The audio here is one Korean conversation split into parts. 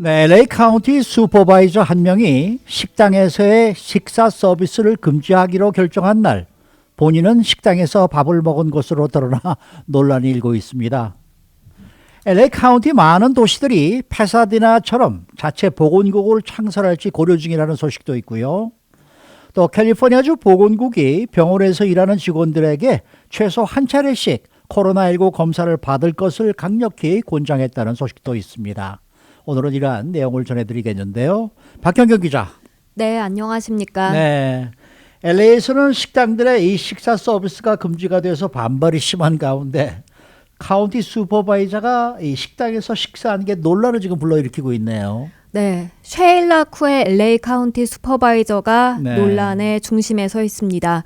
네, LA 카운티 슈퍼바이저 한 명이 식당에서의 식사 서비스를 금지하기로 결정한 날, 본인은 식당에서 밥을 먹은 것으로 드러나 논란이 일고 있습니다. LA 카운티 많은 도시들이 파사디나처럼 자체 보건국을 창설할지 고려 중이라는 소식도 있고요. 또 캘리포니아주 보건국이 병원에서 일하는 직원들에게 최소 한 차례씩 코로나19 검사를 받을 것을 강력히 권장했다는 소식도 있습니다. 오늘은 이러한 내용을 전해드리겠는데요. 박현경 기자. 네, 안녕하십니까. 네, LA에서는 식당들의 이 식사 서비스가 금지가 돼서 반발이 심한 가운데 카운티 슈퍼바이저가 이 식당에서 식사하는 게 논란을 지금 불러일으키고 있네요. 네, 쉐일라 쿠의 LA 카운티 슈퍼바이저가 네. 논란의 중심에 서 있습니다.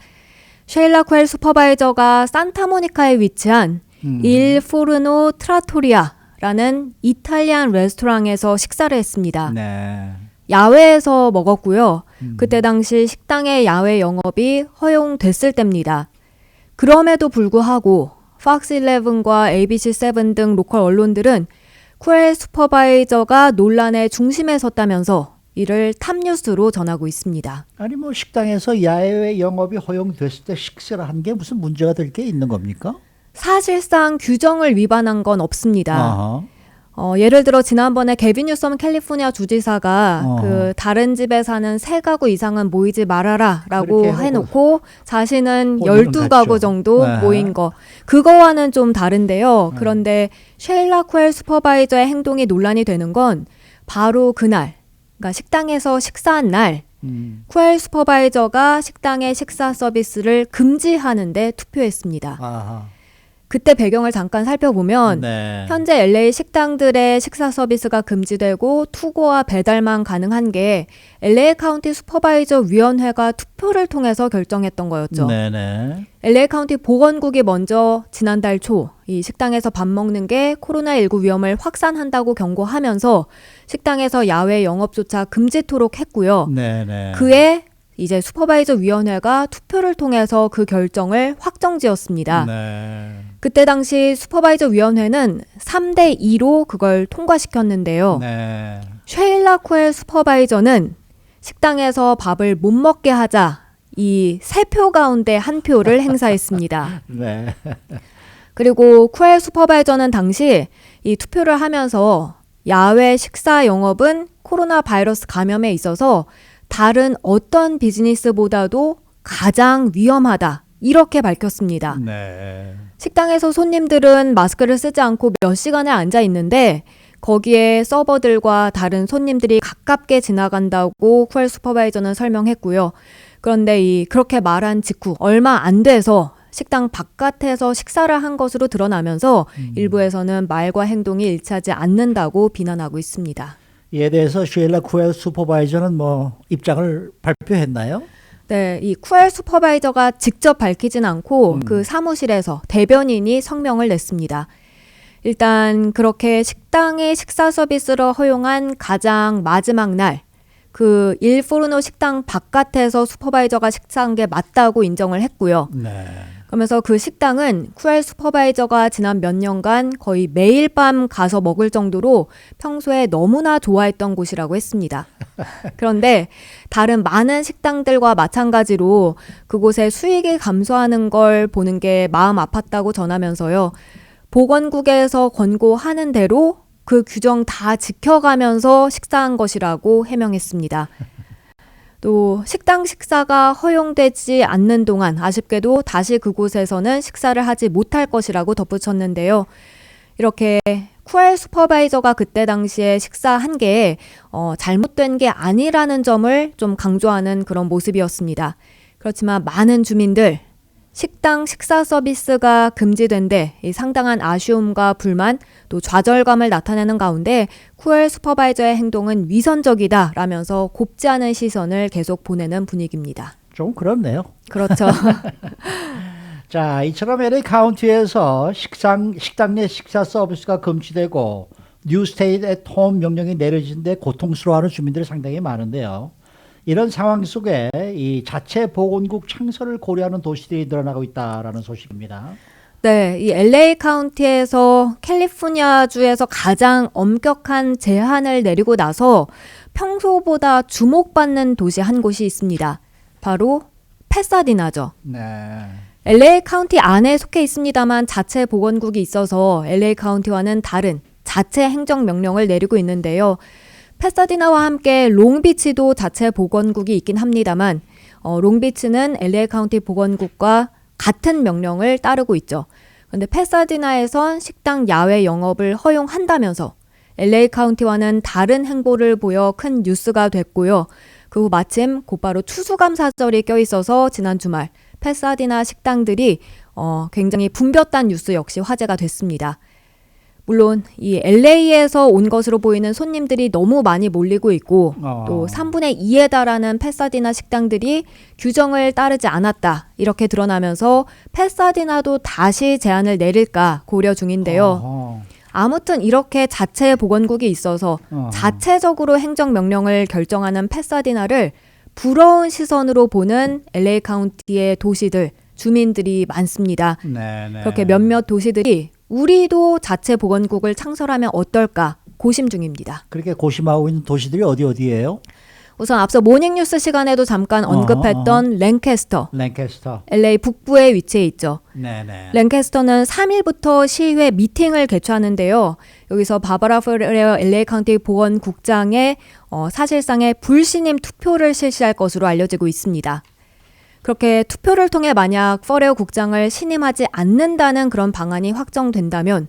쉐일라 쿠의 슈퍼바이저가 산타모니카에 위치한 일 포르노 트라토리아라는 이탈리안 레스토랑에서 식사를 했습니다. 네. 야외에서 먹었고요. 그때 당시 식당의 야외 영업이 허용됐을 때입니다. 그럼에도 불구하고 팍스11과 ABC7 등 로컬 언론들은 쿠엘 슈퍼바이저가 논란의 중심에 섰다면서 이를 탑뉴스로 전하고 있습니다. 아니 뭐 식당에서 야외 영업이 허용됐을 때 식사를 한 게 무슨 문제가 될 게 있는 겁니까? 사실상 규정을 위반한 건 없습니다. 아하. 예를 들어 지난번에 게빈 뉴섬 캘리포니아 주지사가 어허. 다른 집에 사는 3가구 이상은 모이지 말아라 라고 그렇게 해놓고 자신은 본인은 12가구 갔죠. 정도 네. 모인 거. 그거와는 좀 다른데요. 그런데 쉐일라 쿠엘 슈퍼바이저의 행동이 논란이 되는 건 바로 그날, 그러니까 식당에서 식사한 날 쿠엘 슈퍼바이저가 식당의 식사 서비스를 금지하는데 투표했습니다. 아하. 그때 배경을 잠깐 살펴보면 네. 현재 LA 식당들의 식사 서비스가 금지되고 투고와 배달만 가능한 게 LA 카운티 슈퍼바이저 위원회가 투표를 통해서 결정했던 거였죠. 네네. LA 카운티 보건국이 먼저 지난달 초 이 식당에서 밥 먹는 게 코로나19 위험을 확산한다고 경고하면서 식당에서 야외 영업조차 금지토록 했고요. 네네. 그에 이제 슈퍼바이저 위원회가 투표를 통해서 그 결정을 확정지었습니다. 네. 그때 당시 슈퍼바이저 위원회는 3대2로 그걸 통과시켰는데요. 네. 쉐일라 쿠엘 슈퍼바이저는 식당에서 밥을 못 먹게 하자 이 3표 가운데 1표를 행사했습니다. 네. 그리고 쿠엘 슈퍼바이저는 당시 이 투표를 하면서 야외 식사 영업은 코로나 바이러스 감염에 있어서 다른 어떤 비즈니스보다도 가장 위험하다. 이렇게 밝혔습니다. 네. 식당에서 손님들은 마스크를 쓰지 않고 몇 시간을 앉아 있는데 거기에 서버들과 다른 손님들이 가깝게 지나간다고 쿠엘 슈퍼바이저는 설명했고요. 그런데 그렇게 말한 직후 얼마 안 돼서 식당 바깥에서 식사를 한 것으로 드러나면서 일부에서는 말과 행동이 일치하지 않는다고 비난하고 있습니다. 이에 대해서 쉐일라 쿠엘 슈퍼바이저는 뭐 입장을 발표했나요? 네, 이 쿠엘 슈퍼바이저가 직접 밝히진 않고 그 사무실에서 대변인이 성명을 냈습니다. 일단 그렇게 식당의 식사 서비스를 허용한 가장 마지막 날, 그 일포르노 식당 바깥에서 슈퍼바이저가 식사한 게 맞다고 인정을 했고요. 네. 그러면서 그 식당은 쿠엘 슈퍼바이저가 지난 몇 년간 거의 매일 밤 가서 먹을 정도로 평소에 너무나 좋아했던 곳이라고 했습니다. 그런데 다른 많은 식당들과 마찬가지로 그곳의 수익이 감소하는 걸 보는 게 마음 아팠다고 전하면서요. 보건국에서 권고하는 대로 그 규정 다 지켜가면서 식사한 것이라고 해명했습니다. 또 식당 식사가 허용되지 않는 동안 아쉽게도 다시 그곳에서는 식사를 하지 못할 것이라고 덧붙였는데요. 이렇게 쿠엘 슈퍼바이저가 그때 당시에 식사한 게 잘못된 게 아니라는 점을 좀 강조하는 그런 모습이었습니다. 그렇지만 많은 주민들 식당 식사 서비스가 금지된 데 상당한 아쉬움과 불만 또 좌절감을 나타내는 가운데 쿠엘 슈퍼바이저의 행동은 위선적이다라면서 곱지 않은 시선을 계속 보내는 분위기입니다. 좀 그렇네요. 그렇죠. 자, 이처럼 LA 카운티에서 식당 내 식사 서비스가 금지되고 뉴 스테이트 앳 홈 명령이 내려진 데 고통스러워하는 주민들이 상당히 많은데요. 이런 상황 속에 이 자체 보건국 창설을 고려하는 도시들이 늘어나고 있다라는 소식입니다. 네, 이 LA 카운티에서 캘리포니아주에서 가장 엄격한 제한을 내리고 나서 평소보다 주목받는 도시 한 곳이 있습니다. 바로 패사디나죠. 네. LA 카운티 안에 속해 있습니다만 자체 보건국이 있어서 LA 카운티와는 다른 자체 행정명령을 내리고 있는데요. 패사디나와 함께 롱비치도 자체 보건국이 있긴 합니다만 롱비치는 LA 카운티 보건국과 같은 명령을 따르고 있죠. 그런데 패사디나에선 식당 야외 영업을 허용한다면서 LA 카운티와는 다른 행보를 보여 큰 뉴스가 됐고요. 그 후 마침 곧바로 추수감사절이 껴있어서 지난 주말 패사디나 식당들이 굉장히 붐볐다는 뉴스 역시 화제가 됐습니다. 물론 이 LA에서 온 것으로 보이는 손님들이 너무 많이 몰리고 있고 또 3분의 2에 달하는 패사디나 식당들이 규정을 따르지 않았다 이렇게 드러나면서 패사디나도 다시 제한을 내릴까 고려 중인데요. 아무튼 이렇게 자체 보건국이 있어서 자체적으로 행정명령을 결정하는 패사디나를 부러운 시선으로 보는 LA 카운티의 도시들, 주민들이 많습니다. 네네. 그렇게 몇몇 도시들이 우리도 자체 보건국을 창설하면 어떨까 고심 중입니다. 그렇게 고심하고 있는 도시들이 어디예요? 우선 앞서 모닝뉴스 시간에도 잠깐 언급했던 랭캐스터, LA 북부에 위치해 있죠. 네네. 랭캐스터는 3일부터 시의회 미팅을 개최하는데요. 여기서 바바라 페레어 LA 카운티 보건국장의 사실상의 불신임 투표를 실시할 것으로 알려지고 있습니다. 그렇게 투표를 통해 만약 퍼레어 국장을 신임하지 않는다는 그런 방안이 확정된다면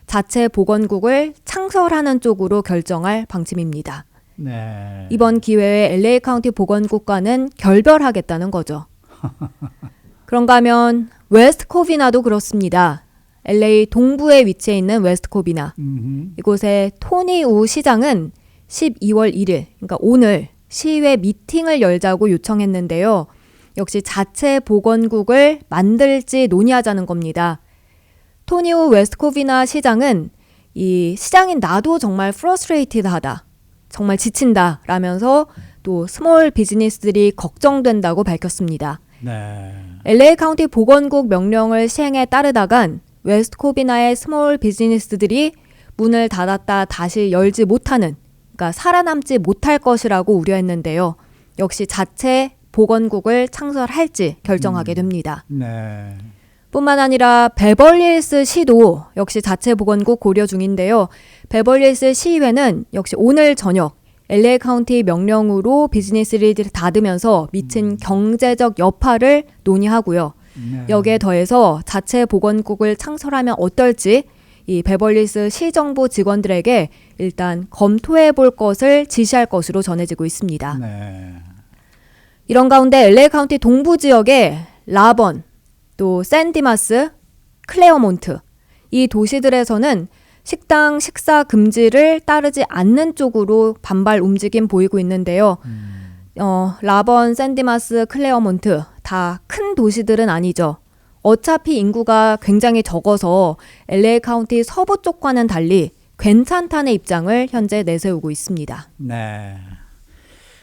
자체 보건국을 창설하는 쪽으로 결정할 방침입니다. 네. 이번 기회에 LA 카운티 보건국과는 결별하겠다는 거죠. 그런가 하면 웨스트 코비나도 그렇습니다. LA 동부에 위치해 있는 웨스트 코비나. 이곳의 토니 우 시장은 12월 1일, 그러니까 오늘 시의회 미팅을 열자고 요청했는데요. 역시 자체 보건국을 만들지 논의하자는 겁니다. 토니 우 웨스트 코비나 시장은 이 시장인 나도 정말 프러스트레이티드하다. 정말 지친다 라면서 또 스몰 비즈니스들이 걱정된다고 밝혔습니다. 네. LA 카운티 보건국 명령을 시행에 따르다간 웨스트 코비나의 스몰 비즈니스들이 문을 닫았다 다시 열지 못하는, 그러니까 살아남지 못할 것이라고 우려했는데요. 역시 자체 보건국을 창설할지 결정하게 됩니다. 네. 뿐만 아니라 베벌리힐스 시도 역시 자체 보건국 고려 중인데요. 베벌리힐스 시의회는 역시 오늘 저녁 LA 카운티 명령으로 비즈니스를 닫으면서 미친 경제적 여파를 논의하고요. 네. 여기에 더해서 자체 보건국을 창설하면 어떨지 이 베벌리힐스 시정부 직원들에게 일단 검토해 볼 것을 지시할 것으로 전해지고 있습니다. 네. 이런 가운데 LA 카운티 동부 지역에 라번, 또 샌디마스, 클레어몬트 이 도시들에서는 식당 식사 금지를 따르지 않는 쪽으로 반발 움직임 보이고 있는데요. 라번, 샌디마스, 클레어몬트 다 큰 도시들은 아니죠. 어차피 인구가 굉장히 적어서 LA 카운티 서부 쪽과는 달리 괜찮다는 입장을 현재 내세우고 있습니다. 네.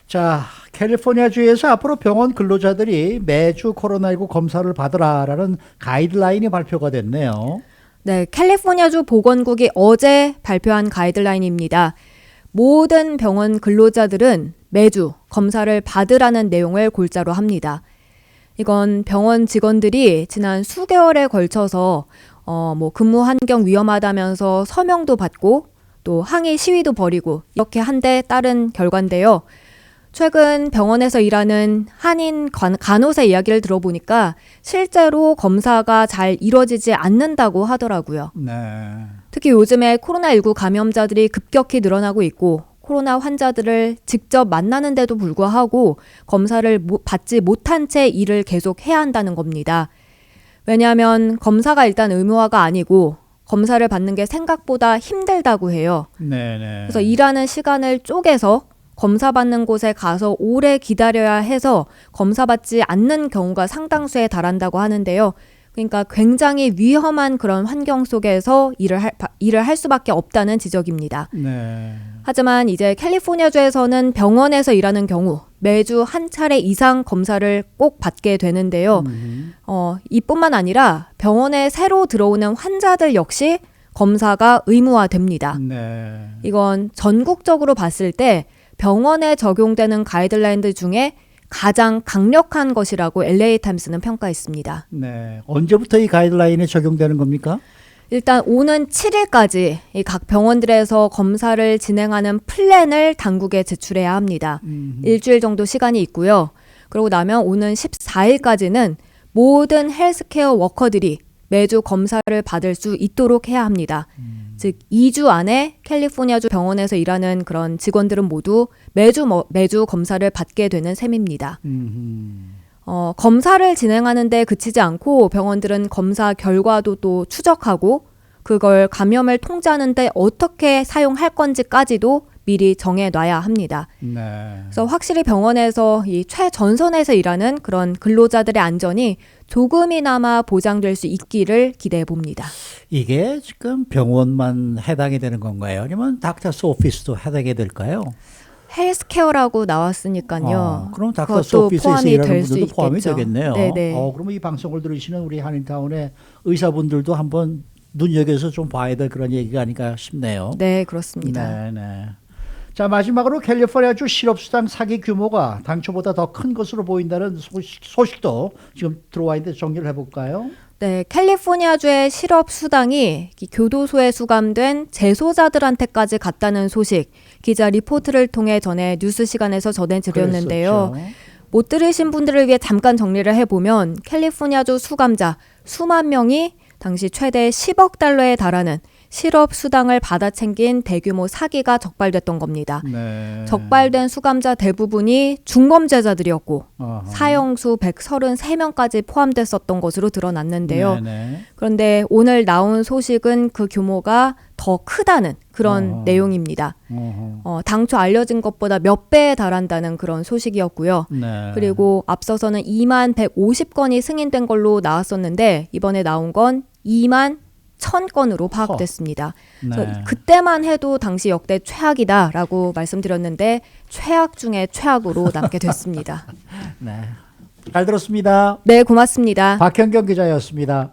자, 캘리포니아주에서 앞으로 병원 근로자들이 매주 코로나19 검사를 받으라라는 가이드라인이 발표가 됐네요. 네, 캘리포니아주 보건국이 어제 발표한 가이드라인입니다. 모든 병원 근로자들은 매주 검사를 받으라는 내용을 골자로 합니다. 이건 병원 직원들이 지난 수개월에 걸쳐서 근무 환경 위험하다면서 서명도 받고 또 항의 시위도 벌이고 이렇게 한 데 따른 결과인데요. 최근 병원에서 일하는 한인 간호사 이야기를 들어보니까 실제로 검사가 잘 이루어지지 않는다고 하더라고요. 네. 특히 요즘에 코로나19 감염자들이 급격히 늘어나고 있고 코로나 환자들을 직접 만나는데도 불구하고 검사를 받지 못한 채 일을 계속 해야 한다는 겁니다. 왜냐하면 검사가 일단 의무화가 아니고 검사를 받는 게 생각보다 힘들다고 해요. 네네. 그래서 일하는 시간을 쪼개서 검사받는 곳에 가서 오래 기다려야 해서 검사받지 않는 경우가 상당수에 달한다고 하는데요. 그러니까 굉장히 위험한 그런 환경 속에서 일을 할 수밖에 없다는 지적입니다. 네. 하지만 이제 캘리포니아주에서는 병원에서 일하는 경우 매주 한 차례 이상 검사를 꼭 받게 되는데요. 이뿐만 아니라 병원에 새로 들어오는 환자들 역시 검사가 의무화됩니다. 네. 이건 전국적으로 봤을 때 병원에 적용되는 가이드라인들 중에 가장 강력한 것이라고 LA타임스는 평가했습니다. 네. 언제부터 이 가이드라인이 적용되는 겁니까? 일단 오는 7일까지 이 각 병원들에서 검사를 진행하는 플랜을 당국에 제출해야 합니다. 일주일 정도 시간이 있고요. 그러고 나면 오는 14일까지는 모든 헬스케어 워커들이 매주 검사를 받을 수 있도록 해야 합니다. 즉 2주 안에 캘리포니아주 병원에서 일하는 그런 직원들은 모두 매주 검사를 받게 되는 셈입니다. 검사를 진행하는데 그치지 않고 병원들은 검사 결과도 또 추적하고 그걸 감염을 통제하는데 어떻게 사용할 건지까지도 미리 정해놔야 합니다. 네. 그래서 확실히 병원에서 이 최전선에서 일하는 그런 근로자들의 안전이 조금이나마 보장될 수 있기를 기대해 봅니다. 이게 지금 병원만 해당이 되는 건가요? 아니면 닥터스 오피스도 해당이 될까요? 헬스케어라고 나왔으니까요. 그럼 닥터스 그것도 오피스에서 포함이 일하는 될 수 분들도 포함이 있겠죠. 되겠네요. 네네. 그러면 이 방송을 들으시는 우리 한인타운의 의사분들도 한번 눈여겨서 좀 봐야 될 그런 얘기가 아닐까 싶네요. 네, 그렇습니다. 네, 네. 자, 마지막으로 캘리포니아주 실업수당 사기 규모가 당초보다 더 큰 것으로 보인다는 소식도 지금 들어와 있는데 정리를 해볼까요? 네, 캘리포니아주의 실업수당이 교도소에 수감된 재소자들한테까지 갔다는 소식, 기자 리포트를 통해 전에 뉴스 시간에서 전해드렸는데요. 그랬었죠. 못 들으신 분들을 위해 잠깐 정리를 해보면 캘리포니아주 수감자 수만 명이 당시 최대 10억 달러에 달하는 실업수당을 받아 챙긴 대규모 사기가 적발됐던 겁니다. 네. 적발된 수감자 대부분이 중범죄자들이었고 어허. 사형수 133명까지 포함됐었던 것으로 드러났는데요. 네네. 그런데 오늘 나온 소식은 그 규모가 더 크다는 그런 내용입니다. 당초 알려진 것보다 몇 배에 달한다는 그런 소식이었고요. 네. 그리고 앞서서는 2만 150건이 승인된 걸로 나왔었는데 이번에 나온 건 2만 1000건으로 파악됐습니다. 그래서 네. 그때만 해도 당시 역대 최악이다라고 말씀드렸는데 최악 중에 최악으로 남게 됐습니다. 네. 잘 들었습니다. 네, 고맙습니다. 박현경 기자였습니다.